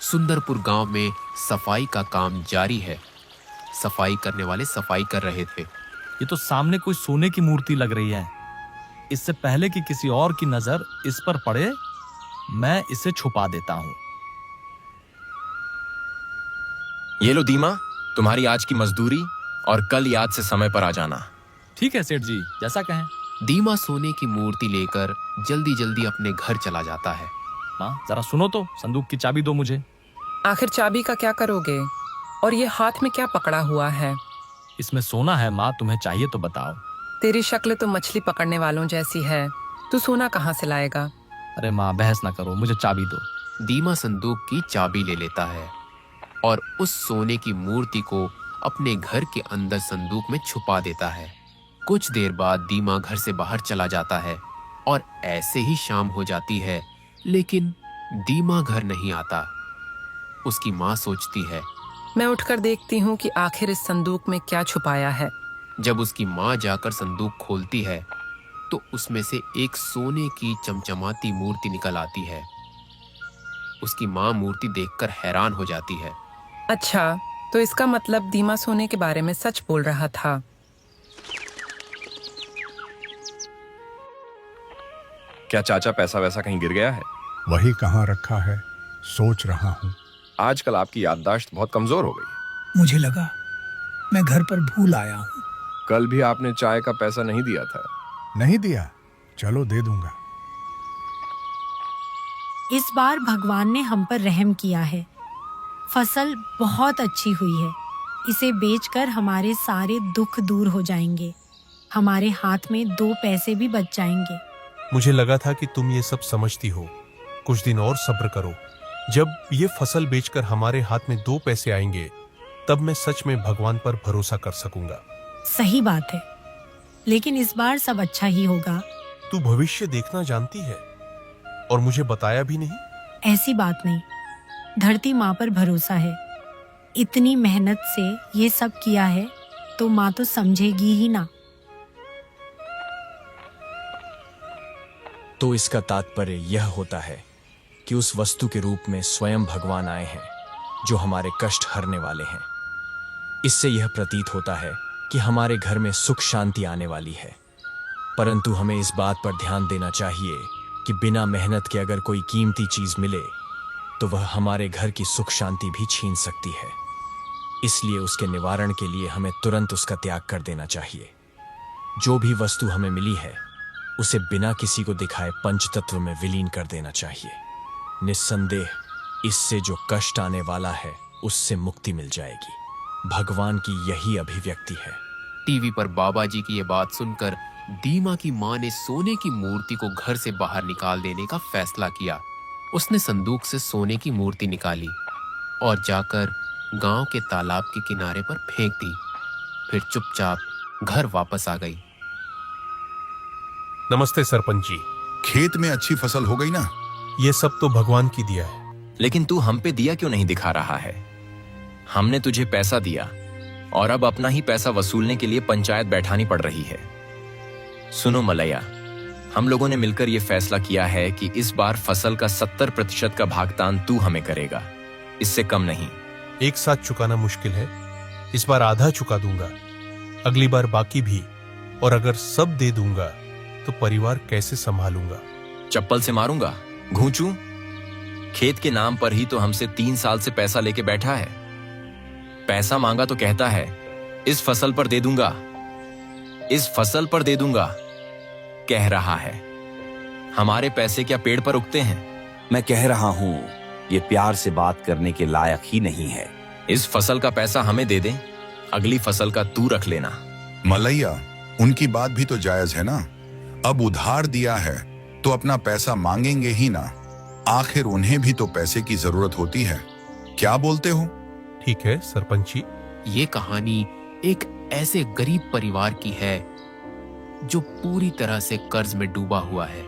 सुंदरपुर गांव में सफाई का काम जारी है। सफाई करने वाले सफाई कर रहे थे। ये तो सामने कोई सोने की मूर्ति लग रही है। इससे पहले कि किसी और की नजर इस पर पड़े, मैं इसे छुपा देता हूं। ये लो दीमा, तुम्हारी आज की मजदूरी, और कल याद से समय पर आ जाना। ठीक है सेठ जी, जैसा कहें। दीमा सोने की मूर्ति लेकर जल्दी जल्दी अपने घर चला जाता है। माँ जरा सुनो तो, संदूक की चाबी दो मुझे। आखिर चाबी का क्या करोगे? और ये हाथ में क्या पकड़ा हुआ है? इसमें सोना है माँ, तुम्हें चाहिए तो बताओ। तेरी शक्ल तो मछली पकड़ने वालों जैसी है, तू सोना कहाँ से लाएगा? अरे माँ बहस ना करो, मुझे चाबी दो। दीमा संदूक की चाबी ले लेता है और उस सोने की मूर्ति को अपने घर के अंदर संदूक में छुपा देता है। कुछ देर बाद दीमा घर से बाहर चला जाता है और ऐसे ही शाम हो जाती है, लेकिन दीमा घर नहीं आता। उसकी माँ सोचती है, मैं उठकर देखती हूँ कि आखिर इस संदूक में क्या छुपाया है। जब उसकी माँ जाकर संदूक खोलती है तो उसमें से एक सोने की चमचमाती मूर्ति निकल आती है। उसकी माँ मूर्ति देखकर हैरान हो जाती है। अच्छा, तो इसका मतलब दीमा सोने के बारे में सच बोल रहा था। क्या चाचा पैसा वैसा कहीं गिर गया है? वही कहाँ रखा है, सोच रहा हूँ। आजकल आपकी याददाश्त बहुत कमजोर हो गई। मुझे लगा मैं घर पर भूल आया हूँ। कल भी आपने चाय का पैसा नहीं दिया था। नहीं दिया? चलो दे दूंगा। इस बार भगवान ने हम पर रहम किया है। फसल बहुत अच्छी हुई है। इसे बेचकर हमारे सारे दुख दूर हो जाएंगे। हमारे हाथ में 2 पैसे भी बच जाएंगे। मुझे लगा था कि तुम ये सब समझती हो। कुछ दिन और सब्र करो। जब ये फसल बेचकर हमारे हाथ में 2 पैसे आएंगे, तब मैं सच में भगवान पर भरोसा कर सकूंगा। सही बात है, लेकिन इस बार सब अच्छा ही होगा। तू भविष्य देखना जानती है और मुझे बताया भी नहीं। ऐसी बात नहीं, धरती माँ पर भरोसा है। इतनी मेहनत से ये सब किया है तो माँ तो समझेगी ही ना। तो इसका तात्पर्य यह होता है कि उस वस्तु के रूप में स्वयं भगवान आए हैं जो हमारे कष्ट हरने वाले हैं। इससे यह प्रतीत होता है कि हमारे घर में सुख शांति आने वाली है। परंतु हमें इस बात पर ध्यान देना चाहिए कि बिना मेहनत के अगर कोई कीमती चीज मिले तो वह हमारे घर की सुख शांति भी छीन सकती है। इसलिए उसके निवारण के लिए हमें तुरंत उसका त्याग कर देना चाहिए। जो भी वस्तु हमें मिली है उसे बिना किसी को दिखाए पंचतत्व में विलीन कर देना चाहिए। निस्संदेह इससे जो कष्ट आने वाला है उससे मुक्ति मिल जाएगी। भगवान की यही अभिव्यक्ति है। टीवी पर बाबा जी की ये बात सुनकर दीमा की माँ ने सोने की मूर्ति को घर से बाहर निकाल देने का फैसला किया। उसने संदूक से सोने की मूर्ति निकाली और जाकर गांव के तालाब के किनारे पर फेंक दी। फिर चुपचाप घर वापस आ गई। नमस्ते सरपंच जी। खेत में अच्छी फसल हो गई ना? ये सब तो भगवान की दिया है। लेकिन तू हम पे दिया क्यों नहीं दिखा रहा है? हमने तुझे पैसा दिया और अब अपना ही पैसा वसूलने के लिए पंचायत बैठानी पड़ रही है। सुनो मलैया, हम लोगों ने मिलकर यह फैसला किया है कि इस बार फसल का 70% का भागतान तू हमें करेगा, इससे कम नहीं। एक साथ चुकाना मुश्किल है, इस बार आधा चुका दूंगा, अगली बार बाकी भी। और अगर सब दे दूंगा तो परिवार कैसे संभालूंगा? चप्पल से मारूंगा, घूंचू? खेत के नाम पर ही तो हमसे 3 साल से पैसा लेके बैठा है। पैसा मांगा तो कहता है इस फसल पर दे दूंगा, इस फसल पर दे दूंगा कह रहा है। हमारे पैसे क्या पेड़ पर उगते हैं? मैं कह रहा हूं ये प्यार से बात करने के लायक ही नहीं है। इस फसल का पैसा हमें दे दे, अगली फसल का तू रख लेना। मलैया, उनकी बात भी तो जायज है ना। अब उधार दिया है तो अपना पैसा मांगेंगे ही ना। आखिर उन्हें भी तो पैसे की जरूरत होती है। क्या बोलते हो? ठीक है सरपंच जी। ये कहानी एक ऐसे गरीब परिवार की है जो पूरी तरह से कर्ज में डूबा हुआ है।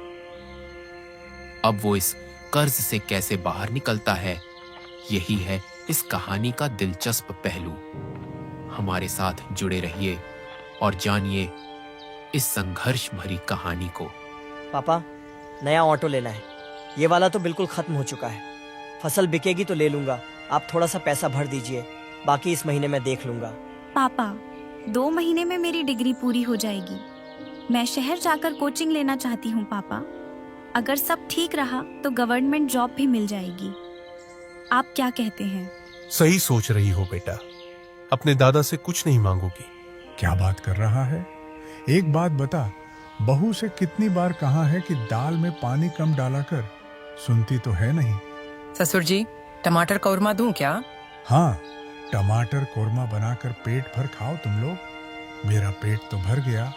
अब वो इस कर्ज से कैसे बाहर निकलता है, यही है इस कहानी का दिलचस्प पहलू। हमारे साथ जुड़े रहिए और जानिए इस संघर्ष भरी कहानी को। पापा, नया ऑटो लेना है। ये वाला तो बिल्कुल खत्म हो चुका है। फसल बिकेगी तो ले लूंगा। आप थोड़ा सा पैसा भर दीजिए, बाकी इस महीने मैं देख लूंगा। पापा, 2 महीने में मेरी डिग्री पूरी हो जाएगी। मैं शहर जाकर कोचिंग लेना चाहती हूँ पापा। अगर सब ठीक रहा तो गवर्नमेंट जॉब भी मिल जाएगी। आप क्या कहते हैं? सही सोच रही हो बेटा, अपने दादा से कुछ नहीं मांगोगी। क्या बात कर रहा है? एक बात बता, बहू से कितनी बार कहा है कि दाल में पानी कम डाला कर, सुनती तो है नहीं। ससुर जी, टमाटर कौरमा दूं क्या? हाँ, टमाटर कोरमा बनाकर पेट भर खाओ तुम लोग। मेरा पेट तो भर गया।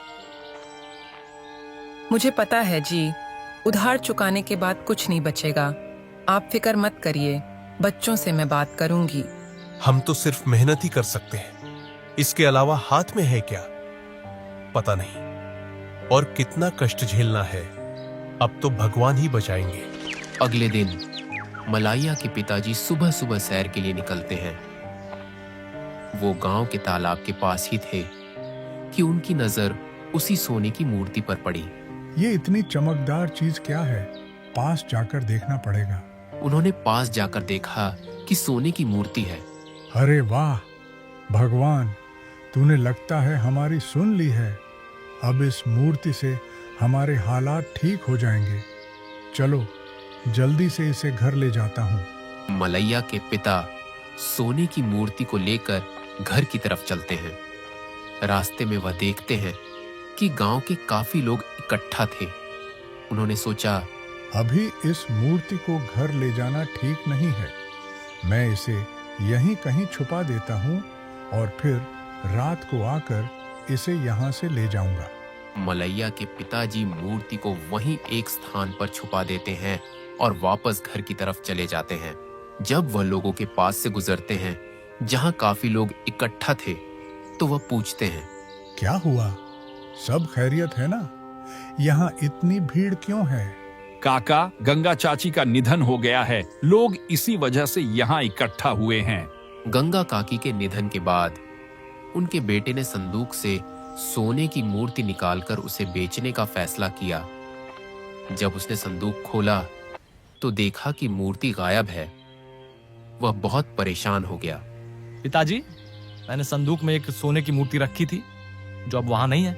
मुझे पता है जी, उधार चुकाने के बाद कुछ नहीं बचेगा। आप फिक्र मत करिए, बच्चों से मैं बात करूंगी। हम तो सिर्फ मेहनत ही कर सकते हैं, इसके अलावा हाथ में है क्या पता नहीं। और कितना कष्ट झेलना है, अब तो भगवान ही बचाएंगे। अगले दिन मलाइया के पिताजी सुबह सुबह सैर के लिए निकलते हैं। वो गांव के तालाब के पास ही थे कि उनकी नजर उसी सोने की मूर्ति पर पड़ी। ये इतनी चमकदार चीज क्या है? पास जाकर देखना पड़ेगा। उन्होंने पास जाकर देखा कि सोने की मूर्ति है। अरे वाह भगवान, तूने लगता है हमारी सुन ली है। अब इस मूर्ति से हमारे हालात ठीक हो जाएंगे। चलो जल्दी से इसे घर ले जाता हूँ। मलैया के पिता सोने की मूर्ति को लेकर घर की तरफ चलते हैं। रास्ते में वह देखते हैं कि गांव के काफी लोग इकट्ठा थे। उन्होंने सोचा, अभी इस मूर्ति को घर ले जाना ठीक नहीं है। मैं इसे यहीं कहीं छुपा देता हूँ और फिर रात को आकर इसे यहाँ से ले जाऊंगा। मलैया के पिताजी मूर्ति को वहीं एक स्थान पर छुपा देते हैं और वापस घर की तरफ चले जाते हैं। जब वह लोगों के पास से गुजरते हैं जहां काफी लोग इकट्ठा थे, तो वह पूछते हैं, क्या हुआ? सब खैरियत है ना? यहाँ इतनी भीड़ क्यों है? काका, गंगा चाची का निधन हो गया है, लोग इसी वजह से यहाँ इकट्ठा हुए हैं। गंगा काकी के निधन के बाद उनके बेटे ने संदूक से सोने की मूर्ति निकालकर उसे बेचने का फैसला किया। जब उसने संदूक खोला तो देखा कि मूर्ति गायब है। वह बहुत परेशान हो गया। पिताजी, मैंने संदूक में एक सोने की मूर्ति रखी थी जो अब वहां नहीं है।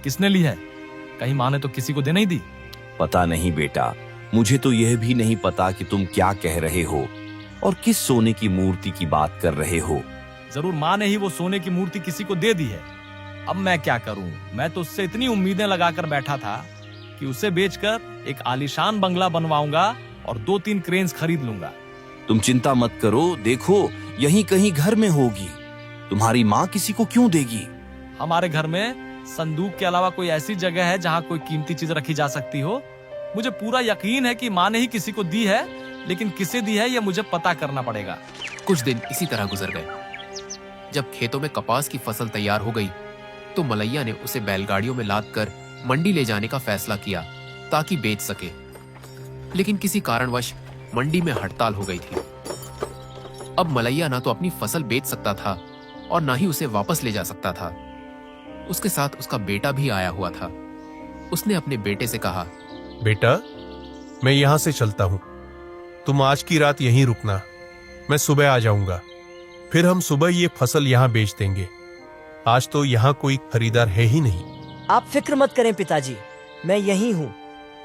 किसने ली है? कहीं माँ ने तो किसी को दे नहीं दी। पता नहीं बेटा, मुझे तो यह भी नहीं पता कि तुम क्या कह रहे हो और किस सोने की मूर्ति की बात कर रहे हो। जरूर माँ ने ही वो सोने की मूर्ति किसी को दे दी है। अब मैं क्या करूं? मैं तो उससे इतनी उम्मीदें लगाकर बैठा था कि उसे बेचकर एक आलीशान बंगला बनवाऊंगा और 2-3 क्रेन्स खरीद लूंगा। तुम चिंता मत करो, देखो यहीं कहीं घर में होगी। तुम्हारी माँ किसी को क्यों देगी? हमारे घर में संदूक के अलावा कोई ऐसी जगह है जहाँ कोई कीमती चीज रखी जा सकती हो? मुझे पूरा यकीन है कि माँ ने ही किसी को दी है, लेकिन किसे दी है यह मुझे पता करना पड़ेगा। कुछ दिन इसी तरह गुजर गए। जब खेतों में कपास की फसल तैयार हो गई तो मलैया ने उसे बैलगाड़ियों में लादकर मंडी ले जाने का फैसला किया ताकि बेच सके। लेकिन किसी कारणवश मंडी में हड़ताल हो गई थी। अब मलैया ना तो अपनी फसल बेच सकता था और ना ही उसे वापस ले जा सकता था। उसके साथ उसका बेटा भी आया हुआ था। उसने अपने बेटे से कहा, बेटा, मैं यहाँ से चलता हूँ, तुम आज की रात यहीं रुकना, मैं सुबह आ जाऊंगा। फिर हम सुबह ये फसल यहाँ बेच देंगे। आज तो यहाँ कोई खरीदार है ही नहीं। आप फिक्र मत करें पिताजी, मैं यहीं हूँ,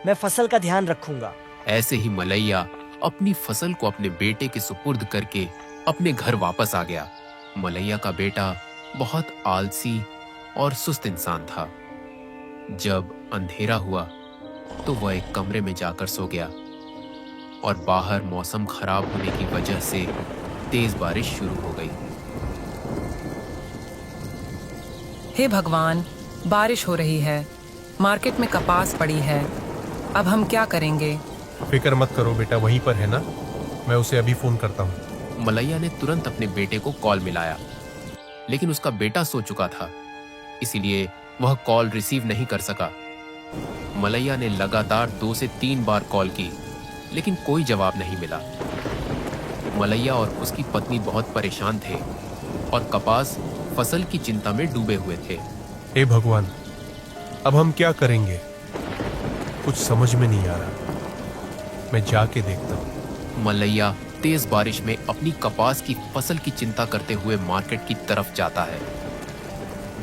मैं फसल का ध्यान रखूंगा। ऐसे ही मलैया अपनी फसल को अपने बेटे के सुपुर्द करके अपने घर वापस आ गया। मलैया का बेटा बहुत आलसी और सुस्त इंसान था। जब अंधेरा हुआ तो वह एक कमरे में जाकर सो गया और बाहर मौसम खराब होने की वजह से तेज बारिश शुरू हो गई। हे भगवान, बारिश हो रही है, मार्केट में कपास पड़ी है, अब हम क्या करेंगे? फिक्र मत करो बेटा, वहीं पर है ना, मैं उसे अभी फोन करता हूँ। मलैया ने तुरंत अपने बेटे को कॉल मिलाया, लेकिन उसका बेटा सो चुका था, इसीलिए वह कॉल रिसीव नहीं कर सका। मलैया ने लगातार 2 से 3 बार कॉल की, लेकिन कोई जवाब नहीं मिला। मलैया और उसकी पत्नी बहुत परेशान थे और कपास फसल की चिंता में डूबे हुए थे। हे भगवान, अब हम क्या करेंगे? कुछ समझ में नहीं आ रहा। मैं जाके देखता हूँ। मलैया तेज बारिश में अपनी कपास की फसल की चिंता करते हुए मार्केट की तरफ जाता है।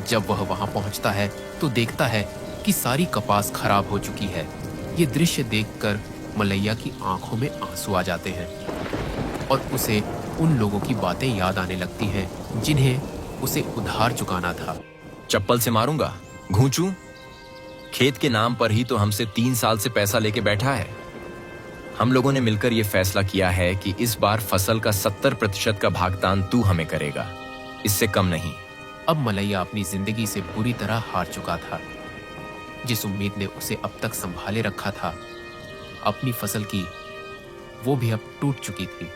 जब वह वहां पहुंचता है तो देखता है कि सारी कपास खराब हो चुकी है। ये दृश्य देखकर मलैया की आंखों में आंसू आ जाते हैं और उसे उन लोगों की बातें याद आने लगती हैं जिन्हें उसे उधार चुकाना था। चप्पल से मारूंगा, घूंचू? खेत के नाम पर ही तो हमसे 3 साल से पैसा लेके बैठा है। हम लोगों ने मिलकर यह फैसला किया है कि इस बार फसल का 70% का भागतान तू हमें करेगा, इससे कम नहीं। अब मलैया अपनी जिंदगी से पूरी तरह हार चुका था। जिस उम्मीद ने उसे अब तक संभाले रखा था, अपनी फसल की, वो भी अब टूट चुकी थी।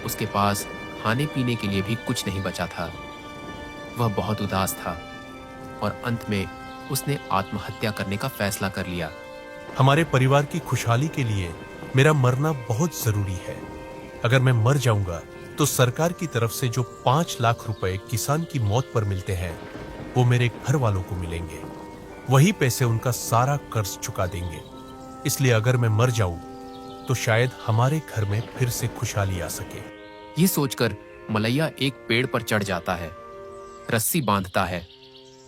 उसके पास खाने पीने के लिए भी कुछ नहीं बचा था। वह बहुत उदास था और अंत में उसने आत्महत्या करने का फैसला कर लिया। हमारे परिवार की खुशहाली के लिए मेरा मरना बहुत जरूरी है। अगर मैं मर जाऊंगा तो सरकार की तरफ से जो 5 लाख रुपए किसान की मौत पर मिलते हैं वो मेरे घर वालों को मिलेंगे। वही पैसे उनका सारा कर्ज चुका देंगे। इसलिए अगर मैं मर जाऊं तो शायद हमारे घर में फिर से खुशहाली आ सके। ये सोचकर मलैया एक पेड़ पर चढ़ जाता है, रस्सी बांधता है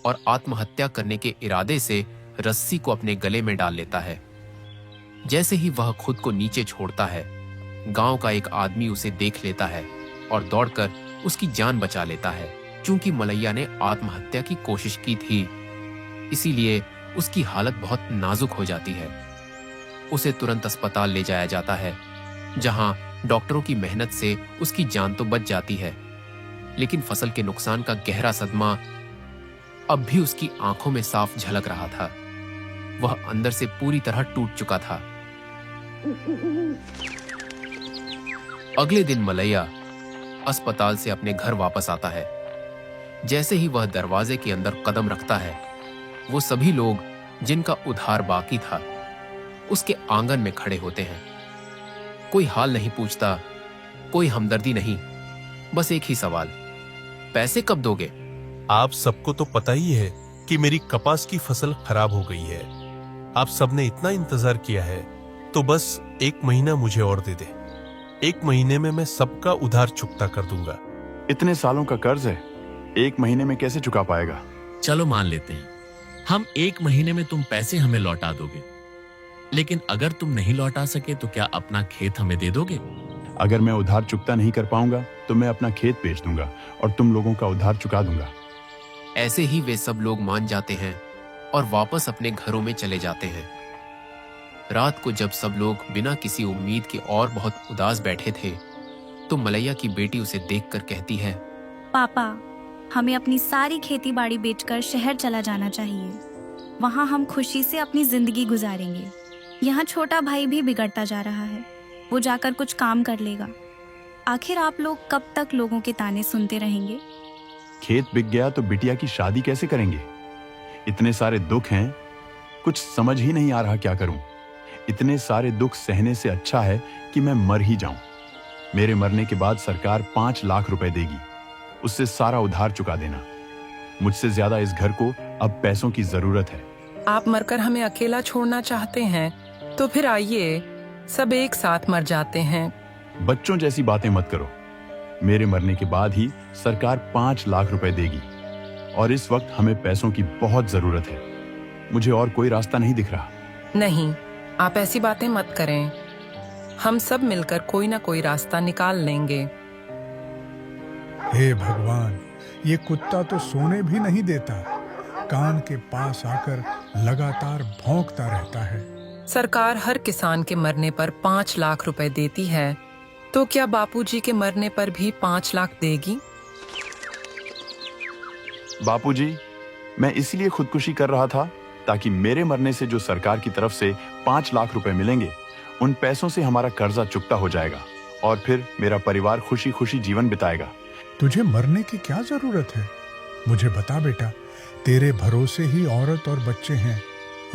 और आत्महत्या करने के इरादे से रस्सी को अपने गले में डाल लेता है। जैसे ही वह खुद को नीचे छोड़ता है, गांव का एक आदमी उसे देख लेता है और दौड़कर उसकी जान बचा लेता है। चूंकि मलैया ने आत्महत्या की कोशिश की थी, इसीलिए उसकी हालत बहुत नाजुक हो जाती है। उसे तुरंत अस्पताल ले जाया जाता है, जहां डॉक्टरों की मेहनत से उसकी जान तो बच जाती है, लेकिन फसल के नुकसान का गहरा सदमा अब भी उसकी आंखों में साफ झलक रहा था। वह अंदर से पूरी तरह टूट चुका था। अगले दिन मलैया अस्पताल से अपने घर वापस आता है। जैसे ही वह दरवाजे के अंदर कदम रखता है, वो सभी लोग जिनका उधार बाकी था उसके आंगन में खड़े होते हैं। कोई हाल नहीं पूछता, कोई हमदर्दी नहीं, बस एक ही सवाल, पैसे कब दोगे? आप सबको तो पता ही है कि मेरी कपास की फसल खराब हो गई है। आप सबने इतना इंतजार किया है तो बस 1 महीना मुझे और दे दे। 1 महीने में मैं सबका उधार चुकता कर दूंगा। इतने सालों का कर्ज है, 1 महीने में कैसे चुका पाएगा? चलो मान लेते हैं, हम 1 महीने में तुम पैसे हमें लौटा दोगे, लेकिन अगर तुम नहीं लौटा सके तो क्या अपना खेत हमें दे दोगे? अगर मैं उधार चुकता नहीं कर पाऊंगा तो मैं अपना खेत बेच दूंगा और तुम लोगों का उधार चुका दूंगा। ऐसे ही वे सब लोग मान जाते हैं और वापस अपने घरों में चले जाते हैं। रात को जब सब लोग बिना किसी उम्मीद के और बहुत उदास बैठे थे, तो मलैया की बेटी उसे देखकर कहती है, पापा, हमें अपनी सारी खेती बाड़ी बेचकर शहर चला जाना चाहिए। वहाँ हम खुशी से अपनी जिंदगी गुजारेंगे। यहाँ छोटा भाई भी बिगड़ता जा रहा है, वो जाकर कुछ काम कर लेगा। आखिर आप लोग कब तक लोगों के ताने सुनते रहेंगे? खेत बिक गया तो बिटिया की शादी कैसे करेंगे? इतने सारे दुख हैं, कुछ समझ ही नहीं आ रहा क्या करूं। इतने सारे दुख सहने से अच्छा है कि मैं मर ही जाऊं। मेरे मरने के बाद सरकार 5 लाख रुपए देगी, उससे सारा उधार चुका देना। मुझसे ज्यादा इस घर को अब पैसों की जरूरत है। आप मरकर हमें अकेला छोड़ना चाहते हैं तो फिर आइए, सब एक साथ मर जाते हैं। बच्चों जैसी बातें मत करो। मेरे मरने के बाद ही सरकार 5 लाख रुपए देगी और इस वक्त हमें पैसों की बहुत जरूरत है। मुझे और कोई रास्ता नहीं दिख रहा। नहीं, आप ऐसी बातें मत करें। हम सब मिलकर कोई ना कोई रास्ता निकाल लेंगे। हे भगवान, ये कुत्ता तो सोने भी नहीं देता, कान के पास आकर लगातार भौंकता रहता है। सरकार हर किसान के मरने पर 5 लाख रुपए देती है, तो क्या बापूजी के मरने पर भी 5 लाख देगी? बापूजी, मैं इसलिए खुदकुशी कर रहा था ताकि मेरे मरने से जो सरकार की तरफ से 5 लाख रुपए मिलेंगे, उन पैसों से हमारा कर्जा चुकता हो जाएगा और फिर मेरा परिवार खुशी खुशी जीवन बिताएगा। तुझे मरने की क्या जरूरत है? मुझे बता बेटा, तेरे भरोसे ही औरत और बच्चे हैं,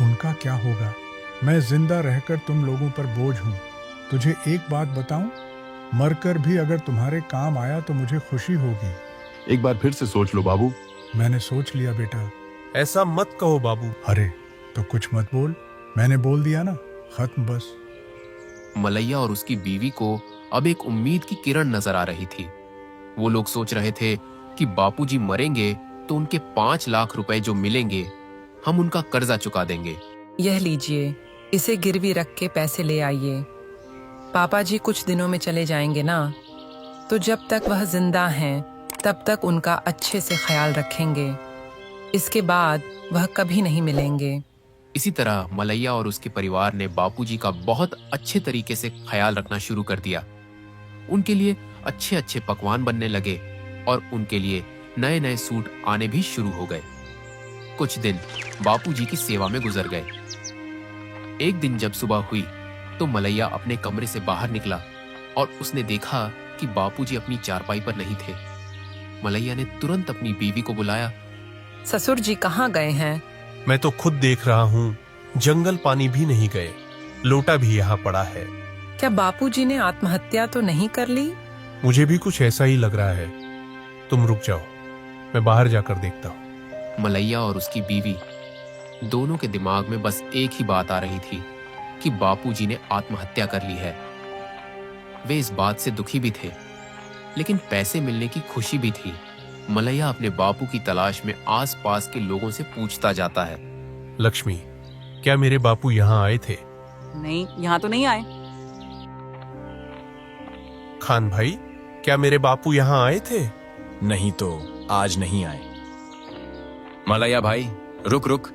उनका क्या होगा? मैं जिंदा रहकर तुम लोगों पर बोझ हूँ। तुझे एक बात बताऊं, मरकर भी अगर तुम्हारे काम आया तो मुझे खुशी होगी। एक बार फिर से सोच लो बाबू। मैंने सोच लिया बेटा। ऐसा मत कहो बाबू। अरे तो कुछ मत बोल, मैंने बोल दिया ना, खत्म बस। मलैया और उसकी बीवी को अब एक उम्मीद की किरण नजर आ रही थी। वो लोग सोच रहे थे कि बापूजी मरेंगे तो उनके 5 लाख रुपए जो मिलेंगे हम उनका कर्जा चुका देंगे। यह लीजिए, इसे गिरवी रख के पैसे ले आइए। पापा जी कुछ दिनों में चले जाएंगे ना, तो जब तक वह जिंदा हैं तब तक उनका अच्छे से ख्याल रखेंगे। इसके बाद वह कभी नहीं मिलेंगे। इसी तरह मलैया और उसके परिवार ने बापूजी का बहुत अच्छे तरीके से ख्याल रखना शुरू कर दिया। उनके लिए अच्छे अच्छे पकवान बनने लगे और उनके लिए नए नए सूट आने भी शुरू हो गए। कुछ दिन बापूजी की सेवा में गुजर गए। एक दिन जब सुबह हुई तो मलैया अपने कमरे से बाहर निकला और उसने देखा कि बापूजी अपनी चारपाई पर नहीं थे। मलैया ने तुरंत अपनी बीवी को बुलाया। ससुर जी कहाँ गए हैं? मैं तो खुद देख रहा हूँ, जंगल पानी भी नहीं गए, लोटा भी यहाँ पड़ा है। क्या बापूजी ने आत्महत्या तो नहीं कर ली? मुझे भी कुछ ऐसा ही लग रहा है। तुम रुक जाओ, मैं बाहर जाकर देखता हूँ। मलैया और उसकी बीवी दोनों के दिमाग में बस एक ही बात आ रही थी कि बापूजी ने आत्महत्या कर ली है। वे इस बात से दुखी भी थे, लेकिन पैसे मिलने की खुशी भी थी। मलैया अपने बापू की तलाश में आसपास के लोगों से पूछता जाता है। लक्ष्मी, क्या मेरे बापू यहाँ आए थे? नहीं, यहाँ तो नहीं आए। खान भाई, क्या मेरे बापू यहाँ आए थे? नहीं तो आज नहीं आए। मलैया भाई, रुक रुक,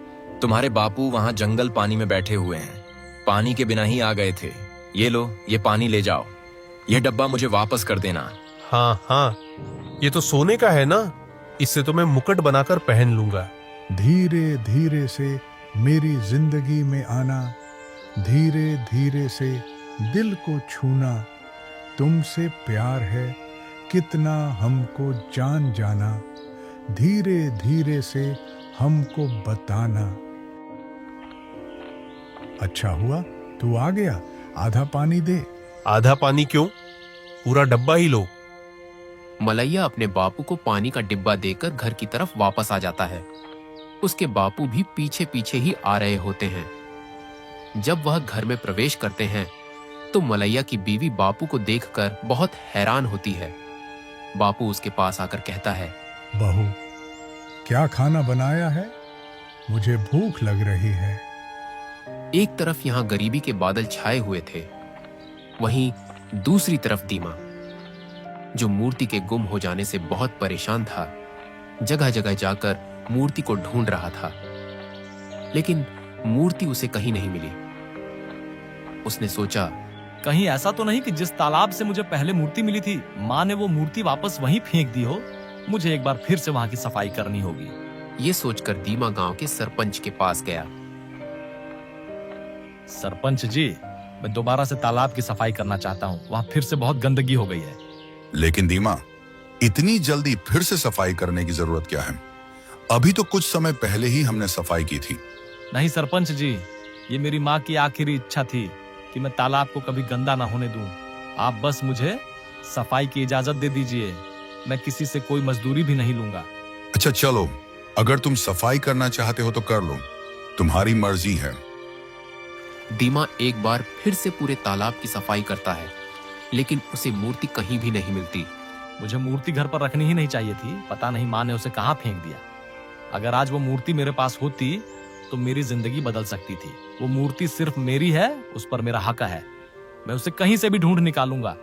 तुम्हारे बापू वहाँ जंगल पानी में बैठे हुए हैं। पानी के बिना ही आ गए थे। ये लो, ये पानी ले जाओ। ये डब्बा मुझे वापस कर देना। हाँ हाँ, ये तो सोने का है ना, इससे तो मैं मुकुट बनाकर पहन लूंगा। धीरे धीरे से मेरी जिंदगी में आना, धीरे धीरे से दिल को छूना, तुमसे प्यार है कितना हमको जान जाना, धीरे धीरे से हमको बताना। अच्छा हुआ तू आ गया, आधा पानी दे। आधा पानी क्यों, पूरा डब्बा ही लो। मलैया अपने बापू को पानी का डिब्बा देकर घर की तरफ वापस आ जाता है। उसके बापू भी पीछे पीछे ही आ रहे होते हैं। जब वह घर में प्रवेश करते हैं तो मलैया की बीवी बापू को देखकर बहुत हैरान होती है। बापू उसके पास आकर कहता है, बहू, क्या खाना बनाया है? मुझे भूख लग रही है। एक तरफ यहाँ गरीबी के बादल छाए हुए थे, वहीं दूसरी तरफ दीमा, जो मूर्ति के गुम हो जाने से बहुत परेशान था, जगह जगह जाकर मूर्ति को ढूंढ रहा था, लेकिन मूर्ति उसे कहीं नहीं मिली। उसने सोचा, कहीं ऐसा तो नहीं कि जिस तालाब से मुझे पहले मूर्ति मिली थी, माँ ने वो मूर्ति वापस वहीं फेंक दी हो। मुझे एक बार फिर से वहां की सफाई करनी होगी। ये सोचकर दीमा गांव के सरपंच के पास गया। सरपंच जी, मैं दोबारा से तालाब की सफाई करना चाहता हूँ, वहां फिर से बहुत गंदगी हो गई है। लेकिन दीमा, इतनी जल्दी फिर से सफाई करने की जरूरत क्या है? अभी तो कुछ समय पहले ही हमने सफाई की थी। नहीं सरपंच जी, ये मेरी माँ की आखिरी इच्छा थी कि मैं तालाब को कभी गंदा ना होने दूं। आप बस मुझे सफाई की इजाजत दे दीजिए, मैं किसी से कोई मजदूरी भी नहीं लूंगा। अच्छा चलो, अगर तुम सफाई करना चाहते हो तो कर लो, तुम्हारी मर्जी है। दीमा एक बार फिर से पूरे तालाब की सफाई करता है, लेकिन उसे मूर्ति कहीं भी नहीं मिलती। मुझे मूर्ति घर पर रखनी ही नहीं चाहिए थी, पता नहीं माँ ने उसे कहाँ फेंक दिया। अगर आज वो मूर्ति मेरे पास होती तो मेरी जिंदगी बदल सकती थी। वो मूर्ति सिर्फ मेरी है, उस पर मेरा हक है, मैं उसे कहीं से भी ढूंढ निकालूंगा।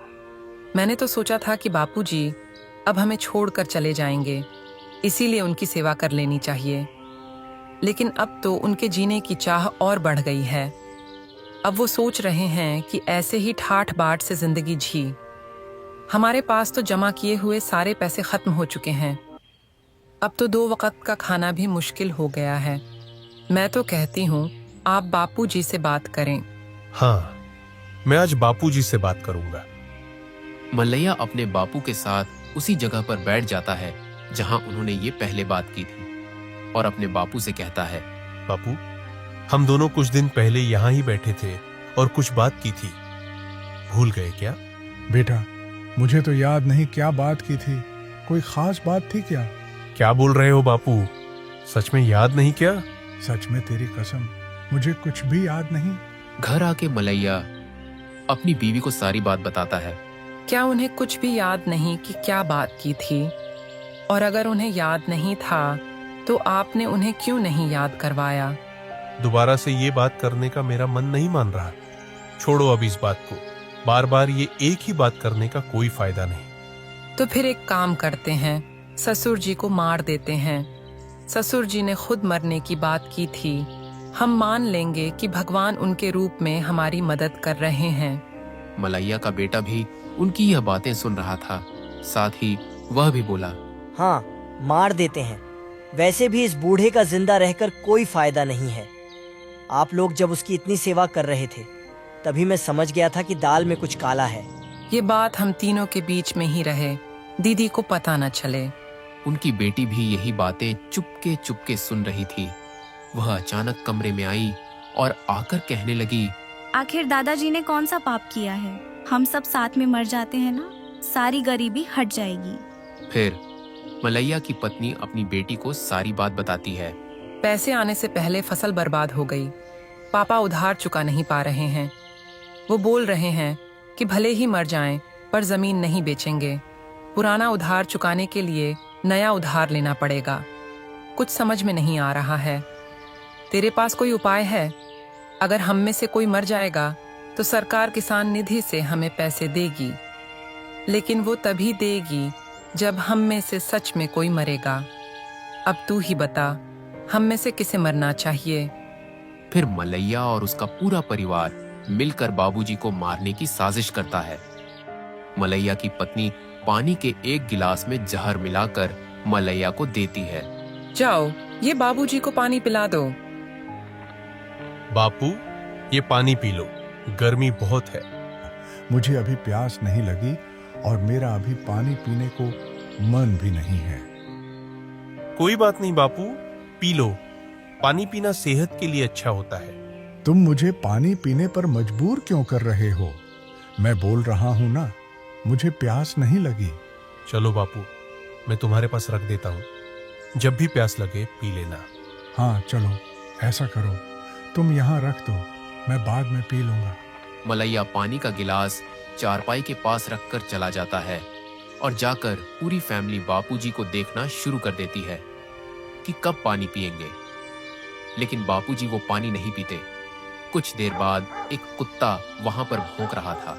मैंने तो सोचा था कि बापूजी अब हमें छोड़कर चले जाएंगे, इसीलिए उनकी सेवा कर लेनी चाहिए, लेकिन अब तो उनके जीने की चाह और बढ़ गई है। अब वो सोच रहे हैं कि ऐसे ही ठाठ बाट से जिंदगी जी। हमारे पास तो जमा किए हुए सारे पैसे खत्म हो चुके हैं, अब तो 2 वक्त का खाना भी मुश्किल हो गया है। मैं तो कहती हूँ आप बापूजी से बात करें। हाँ, मैं आज बापूजी से बात करूंगा। मलैया अपने बापू के साथ उसी जगह पर बैठ जाता है जहां उन्होंने ये पहले बात की थी, और अपने बापू से कहता है, बापू, हम दोनों कुछ दिन पहले यहाँ ही बैठे थे और कुछ बात की थी, भूल गए क्या? बेटा, मुझे तो याद नहीं क्या बात की थी, कोई खास बात थी क्या? क्या बोल रहे हो बापू, सच में याद नहीं क्या? सच में तेरी कसम, मुझे कुछ भी याद नहीं। घर आके मलैया अपनी बीवी को सारी बात बताता है। क्या उन्हें कुछ भी याद नहीं कि क्या बात की थी? और अगर उन्हें याद नहीं था तो आपने उन्हें क्यों नहीं याद करवाया? दोबारा से ये बात करने का मेरा मन नहीं मान रहा। छोड़ो अब इस बात को। बार बार ये एक ही बात करने का कोई फायदा नहीं। तो फिर एक काम करते हैं, ससुर जी को मार देते हैं। ससुर जी ने खुद मरने की बात की थी। हम मान लेंगे कि भगवान उनके रूप में हमारी मदद कर रहे हैं। मलैया का बेटा भी उनकी यह बातें सुन रहा था। साथ ही वह भी बोला, हाँ, मार देते हैं। वैसे भी इस बूढ़े का जिंदा रहकर कोई फायदा नहीं है। आप लोग जब उसकी इतनी सेवा कर रहे थे तभी मैं समझ गया था कि दाल में कुछ काला है। ये बात हम तीनों के बीच में ही रहे, दीदी को पता न चले। उनकी बेटी भी यही बातें चुपके चुपके सुन रही थी। वह अचानक कमरे में आई और आकर कहने लगी, आखिर दादाजी ने कौन सा पाप किया है? हम सब साथ में मर जाते हैं ना, सारी गरीबी हट जाएगी। फिर मलैया की पत्नी अपनी बेटी को सारी बात बताती है। पैसे आने से पहले फसल बर्बाद हो गई। पापा उधार चुका नहीं पा रहे हैं। वो बोल रहे हैं कि भले ही मर जाएं पर जमीन नहीं बेचेंगे। पुराना उधार चुकाने के लिए नया उधार लेना पड़ेगा। कुछ समझ में नहीं आ रहा है। तेरे पास कोई उपाय है? अगर हम में से कोई मर जाएगा तो सरकार किसान निधि से हमें पैसे देगी, लेकिन वो तभी देगी जब हम में से सच में कोई मरेगा। अब तू ही बता, हम में से किसे मरना चाहिए? फिर मलैया और उसका पूरा परिवार मिलकर बाबूजी को मारने की साजिश करता है। मलैया की पत्नी पानी के एक गिलास में जहर मिलाकर मलैया को देती है। जाओ, ये बाबूजी को पानी पिला दो। बापू, ये पानी पी लो, गर्मी बहुत है। मुझे अभी प्यास नहीं लगी और मेरा अभी पानी पीने को मन भी नहीं है। कोई बात नहीं बापू, पी लो। पानी पीना सेहत के लिए अच्छा होता है। तुम मुझे पानी पीने पर मजबूर क्यों कर रहे हो? मैं बोल रहा हूं ना, मुझे प्यास नहीं लगी। चलो बापू, मैं तुम्हारे पास रख देता हूँ। जब भी प्यास लगे पी लेना। हाँ चलो, ऐसा करो, तुम यहाँ रख दो, मैं बाद में पी लूंगा। मलैया पानी का गिलास चारपाई के पास रखकर चला जाता है और जाकर पूरी फैमिली बापूजी को देखना शुरू कर देती है कि कब पानी पिएंगे। लेकिन बापूजी वो पानी नहीं पीते। कुछ देर बाद एक कुत्ता वहां पर भौंक रहा था।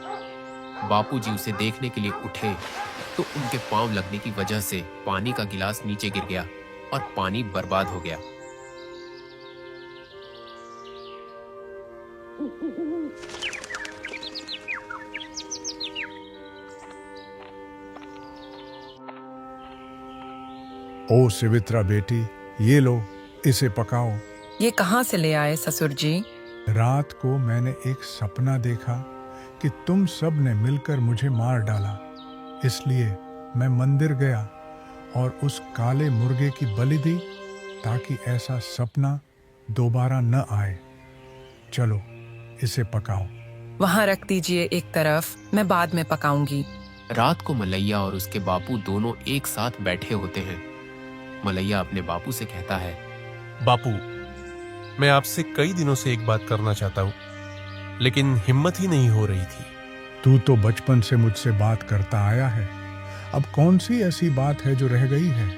बापूजी उसे देखने के लिए उठे तो उनके पांव लगने की वजह से पानी का गिलास नीचे गिर गया और पानी बर्बाद हो गया। ओ सिवित्रा बेटी, ये लो, इसे पकाओ। ये कहाँ से ले आए ससुर जी? रात को मैंने एक सपना देखा कि तुम सब ने मिलकर मुझे मार डाला। इसलिए मैं मंदिर गया और उस काले मुर्गे की बलि दी ताकि ऐसा सपना दोबारा न आए। चलो, इसे पकाओ। वहाँ रख दीजिए एक तरफ, मैं बाद में पकाऊंगी। रात को मलैया और उसके बापू दोनों एक साथ बैठे होते हैं। मलैया अपने बापू से कहता है, बापू, मैं आपसे कई दिनों से एक बात करना चाहता हूँ, लेकिन हिम्मत ही नहीं हो रही थी। तू तो बचपन से मुझसे बात करता आया है, अब कौन सी ऐसी बात है जो रह गई है?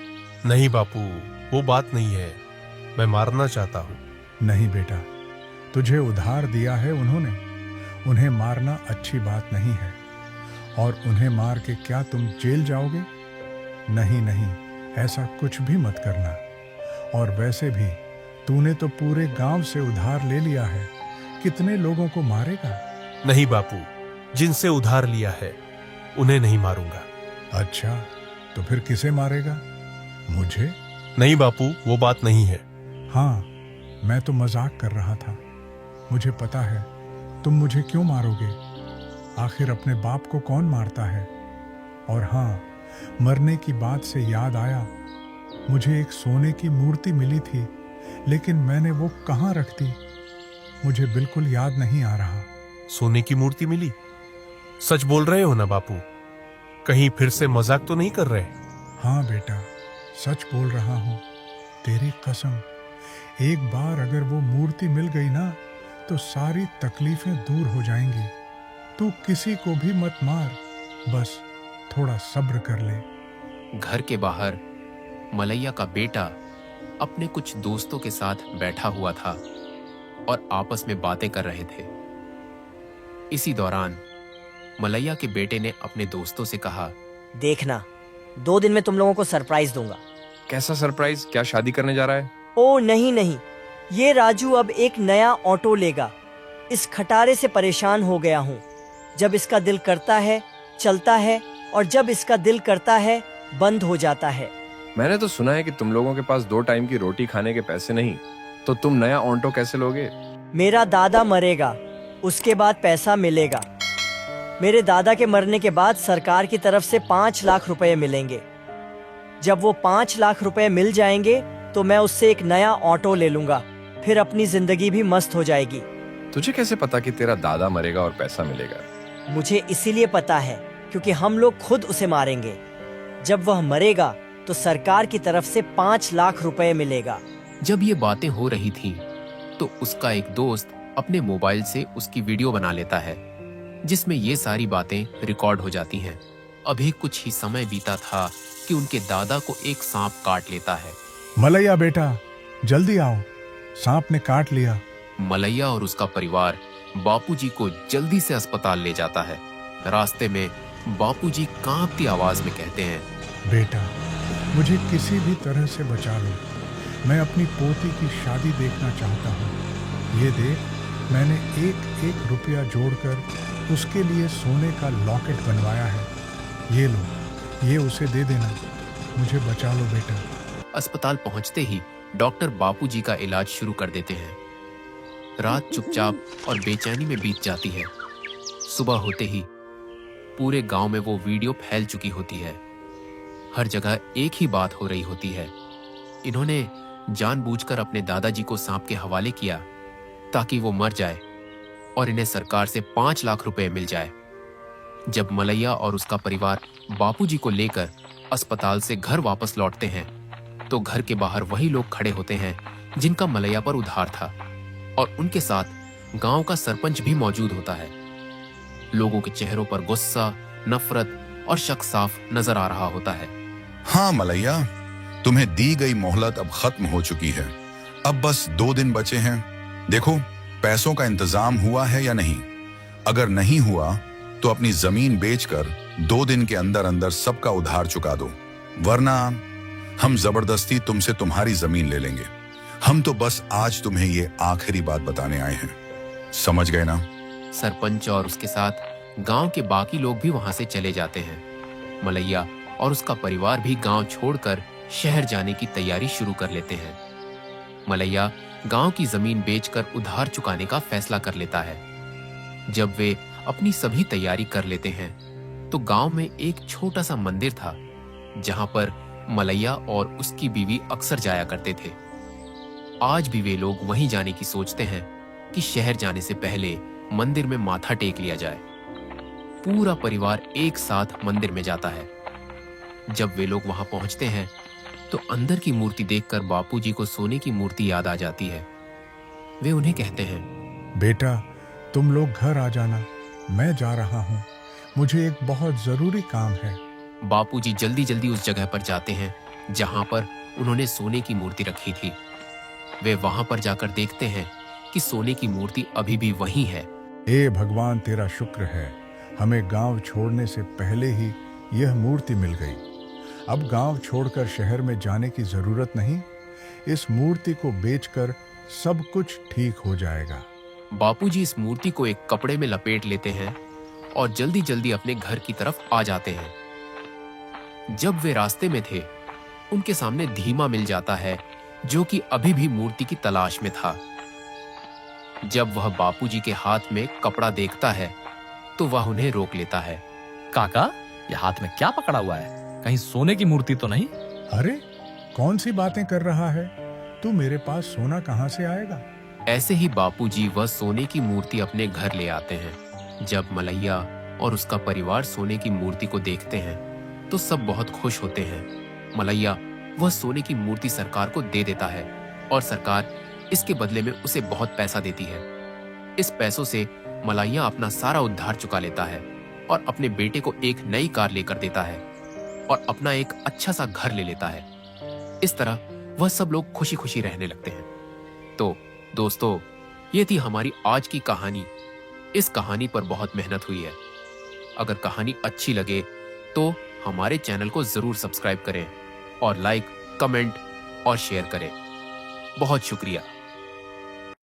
नहीं बापू, वो बात नहीं है। मैं मारना चाहता हूँ। नहीं बेटा, तुझे उधार दिया है उन्होंने, उन्हें मारना अच्छी बात नहीं है। और उन्हें मार के क्या तुम जेल जाओगे? नहीं नहीं, ऐसा कुछ भी मत करना। और वैसे भी तूने तो पूरे गांव से उधार ले लिया है, कितने लोगों को मारेगा? नहीं बापू, जिनसे उधार लिया है उन्हें नहीं मारूंगा। अच्छा, तो फिर किसे मारेगा? मुझे? नहीं बापू, वो बात नहीं है। हाँ, मैं तो मजाक कर रहा था। मुझे पता है तुम मुझे क्यों मारोगे। आखिर अपने बाप को कौन मारता है? और हाँ, मरने की बात से याद आया, मुझे एक सोने की मूर्ति मिली थी, लेकिन मैंने वो कहाँ रख दी, मुझे बिल्कुल याद नहीं आ रहा। सोने की मूर्ति मिली? सच बोल रहे हो ना बापू? कहीं फिर से मजाक तो नहीं कर रहे? हाँ बेटा, सच बोल रहा हूँ, तेरी कसम। एक बार अगर वो मूर्ति मिल गई ना, तो सारी तकलीफें दूर हो जाएंगी। तू किसी को भी मत मार, बस थोड़ा सब्र कर ले। घर के बाहर मलैया का बेटा अपने कुछ दोस्तों के साथ बैठा हुआ था और आपस में बातें कर रहे थे। इसी दौरान मलैया के बेटे ने अपने दोस्तों से कहा, देखना, 2 दिन में तुम लोगों को सरप्राइज दूंगा। कैसा सरप्राइज? क्या शादी करने जा रहा है? ओ नहीं नहीं, ये राजू अब एक नया ऑटो लेगा। इस खटारे से परेशान हो गया हूँ। जब इसका दिल करता है चलता है, और जब इसका दिल करता है बंद हो जाता है। मैंने तो सुना है कि तुम लोगों के पास 2 टाइम की रोटी खाने के पैसे नहीं, तो तुम नया ऑटो कैसे लोगे? मेरा दादा मरेगा, उसके बाद पैसा मिलेगा। मेरे दादा के मरने के बाद सरकार की तरफ से 5 लाख रुपए मिलेंगे। जब वो 5 लाख रुपए मिल जाएंगे तो मैं उससे एक नया ऑटो ले लूंगा, फिर अपनी जिंदगी भी मस्त हो जाएगी। तुझे कैसे पता कि तेरा दादा मरेगा और पैसा मिलेगा? मुझे इसीलिए पता है क्योंकि हम लोग खुद उसे मारेंगे। जब वह मरेगा तो सरकार की तरफ से 5 लाख रुपए मिलेगा। जब ये बातें हो रही थीं, तो उसका एक दोस्त अपने मोबाइल से उसकी वीडियो बना लेता है, जिसमें ये सारी बातें रिकॉर्ड हो जाती हैं। अभी कुछ ही समय बीता था कि उनके दादा को एक सांप काट लेता है। मलैया बेटा, जल्दी आओ, सांप ने काट लिया। मलैया और उसका परिवार बापूजी को जल्दी से अस्पताल ले जाता है। रास्ते में बापूजी कांपती आवाज में कहते हैं, बेटा, मुझे किसी भी तरह से बचा लो। मैं अपनी पोती की शादी देखना चाहता हूँ। ये देख, मैंने एक एक रुपया जोड़कर उसके लिए सोने का लॉकेट बनवाया है। ये लो, ये उसे दे देना। मुझे बचा लो बेटा। अस्पताल पहुंचते ही डॉक्टर बापूजी का इलाज शुरू कर देते हैं। रात चुपचाप और बेचैनी में बीत जाती है। सुबह होते ही पूरे गांव में वो वीडियो फैल चुकी होती है। हर जगह एक ही बात हो रही होती है। इन्होंने जानबूझकर अपने दादाजी को सांप के हवाले किया ताकि वो मर जाए और इन्हें सरकार से 5 लाख रुपए मिल जाए। जब मलैया और उसका परिवार बापूजी को लेकर अस्पताल से घर वापस लौटते हैं, तो घर के बाहर वही लोग खड़े होते हैं जिनका मलैया पर उधार था, और उनके साथ गांव का सरपंच भी मौजूद होता है। लोगों के चेहरों पर गुस्सा, नफरत और शक साफ नजर आ रहा होता है। हाँ मलैया, तुम्हें दी गई मोहलत अब खत्म हो चुकी है। अब बस 2 दिन बचे हैं। देखो, पैसों का इंतजाम हुआ है या नहीं। अगर नहीं हुआ तो अपनी जमीन बेचकर 2 दिन के अंदर अंदर सबका उधार चुका दो, वरना हम जबरदस्ती तुमसे तुम्हारी जमीन ले लेंगे। हम तो बस आज तुम्हें ये आखिरी बात बताने आए हैं, समझ गए ना? सरपंच और उसके साथ गांव के बाकी लोग भी वहां से चले जाते हैं। मलैया और उसका परिवार भी गांव छोड़कर शहर जाने की तैयारी शुरू कर लेते हैं। मलैया गांव की जमीन बेचकर उधार चुकाने का फैसला कर लेता है। जब वे अपनी सभी तैयारी कर लेते हैं, तो गांव में एक छोटा सा मंदिर था जहां पर मलैया और उसकी बीवी अक्सर जाया करते थे। आज भी वे लोग वहीं जाने की सोचते हैं कि शहर जाने से पहले मंदिर में माथा टेक लिया जाए। पूरा परिवार एक साथ मंदिर में जाता है। जब वे लोग वहां पहुंचते हैं, तो अंदर की मूर्ति देखकर बापूजी को सोने की मूर्ति याद आ जाती है। वे उन्हें कहते हैं, बेटा, तुम लोग घर आ जाना, मैं जा रहा हूँ। मुझे एक बहुत जरूरी काम है। बापूजी जल्दी जल्दी उस जगह पर जाते हैं जहां पर उन्होंने सोने की मूर्ति रखी थी। वे वहां पर जाकर देखते हैं कि सोने की मूर्ति अभी भी वहीं है। ए भगवान, तेरा शुक्र है, हमें गांव छोड़ने से पहले ही यह मूर्ति मिल गई। अब गांव छोड़कर शहर में जाने की जरूरत नहीं। इस मूर्ति को बेचकर सब कुछ ठीक हो जाएगा। बापूजी इस मूर्ति को एक कपड़े में लपेट लेते हैं और जल्दी जल्दी अपने घर की तरफ आ जाते हैं। जब वे रास्ते में थे, उनके सामने धीमा मिल जाता है, जो कि अभी भी मूर्ति की तलाश में था। जब वह बापूजी के हाथ में कपड़ा देखता है, तो वह उन्हें रोक लेता है। काका, ये हाथ में क्या पकड़ा हुआ है? कहीं सोने की मूर्ति तो नहीं? अरे, कौन सी बातें कर रहा है तू? मेरे पास सोना कहां से आएगा? ऐसे ही बापूजी वह सोने की मूर्ति अपने घर ले आते हैं। जब मलैया और उसका परिवार सोने की मूर्ति को देखते हैं, तो सब बहुत खुश होते हैं। मलैया वह सोने की मूर्ति सरकार को दे देता है और सरकार इसके बदले में उसे बहुत पैसा देती है। इस पैसों से मलाइया अपना सारा उद्धार चुका लेता है और अपने बेटे को एक नई कार लेकर देता है और अपना एक अच्छा सा घर ले लेता है। इस तरह वह सब लोग खुशी खुशी रहने लगते हैं। तो दोस्तों, ये थी हमारी आज की कहानी। इस कहानी पर बहुत मेहनत हुई है। अगर कहानी अच्छी लगे तो हमारे चैनल को जरूर सब्सक्राइब करें और लाइक, कमेंट और शेयर करें। बहुत शुक्रिया।